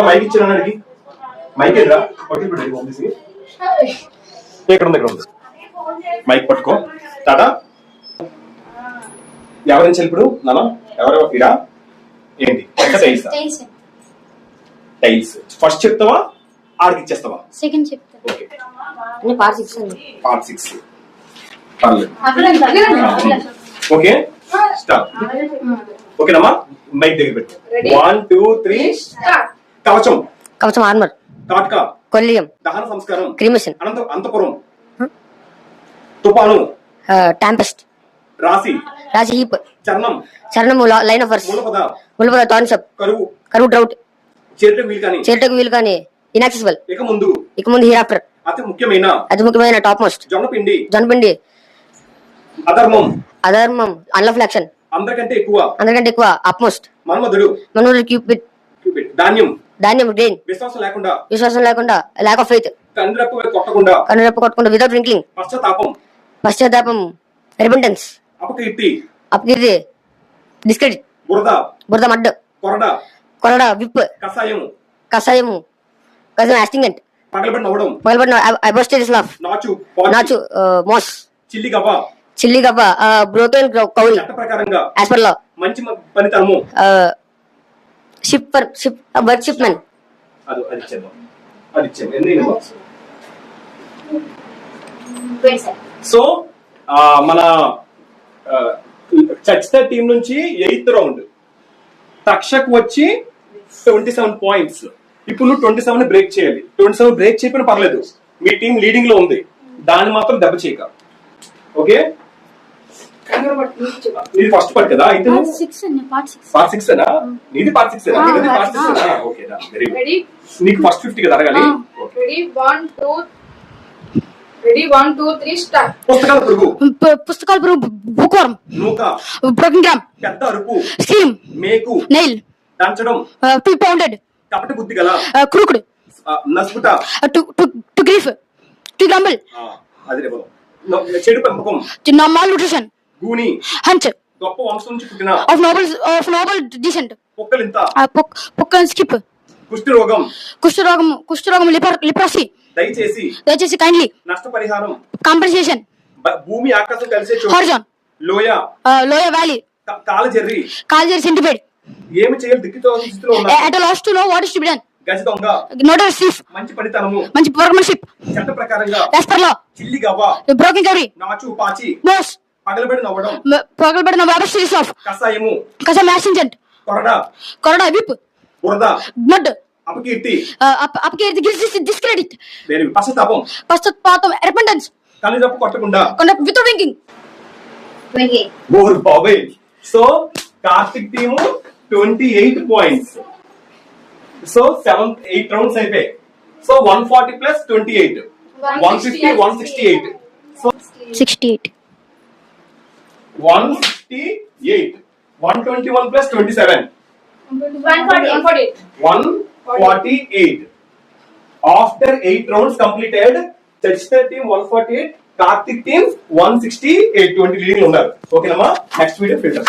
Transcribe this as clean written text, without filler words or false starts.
Mic ఇచ్చిన mic ఎదురా పట్టుకు పంపిసి ఇక్కడ ఉంది మైక్ పట్టుకో టాటా. ఎవరైనా చెల్పుడు నాన్న ఎవరో ఇడా ఏంటి టైల్స్ ఫస్ట్ చెప్తావా ఆడికి ఇచ్చేస్తావా? సెకండ్ చెప్తా. Okay part 6 okay start. ఓకేనమ్మా మైక్ దగ్గర పెట్టు. 1 2 3 స్టార్ట్. కవచం ఆర్మర్. కాట్కా కొల్లియం. దహన సంస్కారం క్రిమిషన్. అంతపురం. తుపాను టెంపెస్ట్. రాశి హీప్. చరణము లైన్ ఆఫ్ వర్స్. ములపద థార్న్స్ అప్. కరువు డ్రౌట్. చేరుటకు వీలు కానీ ఇనాక్సెసిబుల్. ఇక ముందు హియర్ ఆఫ్టర్. అతి ముఖ్యమైన టాప్ మోస్ట్. జొన్నపిండి. అధర్మం అన్లఫుల్ యాక్షన్. అందరికంటే ఎక్కువ అప్ మోస్ట్. మన్మధుడు క్యూపిడ్. ధాన్యం గ్రెయిన్. విశ్వాసం లేకుండా లాక్ ఆఫ్ ఫెయిత్. కన్నురెప్ప కొట్టకుండా వితౌట్ డ్రింకింగ్. పశ్చాత్తాపం రిపెంటెన్స్. అపకీర్తి డిస్క్రెడిట్. బురద మడ్. కొరడ విప్. కషాయము యాస్టింగెంట్. పగలబడిన అబోస్టేరియస్ లాఫ్. నాచు మోస్. చిల్లి గవ్వ broken cowrie. As per law. మంచి పనితనము. వర్క్‌షిప్మెన్. సో మన చర్చిత టీం నుంచి 8th రౌండ్ తక్షక్ వచ్చి 27 పాయింట్స్. ఇప్పుడు నువ్వు 27 బ్రేక్ చేయాలి. 27 బ్రేక్ చేయకపోయినా పర్లేదు, మీ టీం లీడింగ్ లో ఉంది, దాన్ని మాత్రం దెబ్బ చేయక. ఓకే నీది ఫస్ట్ పార్ట్ కదా అయితే పార్ట్ 6 అనా? నీది పార్ట్ 6 అనా? Okay very good. నీకు ఫస్ట్ 50 కదా అడగాలి. Ready 1 2 3 start. పుస్తకాల పురుగు. బుక్వర్మ్. నూక. Broken gram. పెద్ద అరుపు. స్క్రీమ్. మేకు. నెయిల్. దంచడం. To pounded. కపట బుద్ధి గల. క్రూక్డ్. నస్పుట. To grief. To grumble. అది రేపు చెడు పెంపకం. Malnutrition. గూని. హంచ్. గొప్ప వంశం నుంచి పుట్టిన. Of noble descent. పొక్కలింత. పొక్కల్ స్కిప్. కుష్ఠరోగం లిప్రసీ. దయచేసి కైండ్లీ. నష్టపరిహారం. కాంపెన్సేషన్. భూమి ఆకాశం కలిసే చోటు. హారిజాన్. లోయ వ్యాలీ. కాలజెర్రీ సెంటిపేడ్. ఏమి చేయాలి దిక్కుతో స్థితిలో ఉన్నా. At a loss to know what is to be done. గజ దొంగ. Notary chief. మంచి పనితనము. మంచి వర్క్మెన్షిప్. చట్ట ప్రకారంగా. As per law. చిల్లి గవ్వ. Broken cowrie. నాచు పాచి. మోస్. పగలబడిన అబోస్టేరియస్ లాఫ్. కషాయము. యాస్టింగెంట్. కొరడ విప్. బురద. మడ్. అపకీర్తి. డిస్క్రెడిట్. పశ్చాత్తాపం. రిపెంటెన్స్. కన్నురెప్ప కొట్టకుండా. Without drinking. So Karthik team 28 points. So 8 rounds అయిపోయాయి. So 140 plus 28 150 168. So 68 168 121 plus 27 148. After 8 rounds completed, Chester team 148, Karthik team 168. 20 leading ఉన్నారు. ఓకేనమ్మా, నెక్స్ట్ వీడియో ఫిల్టర్.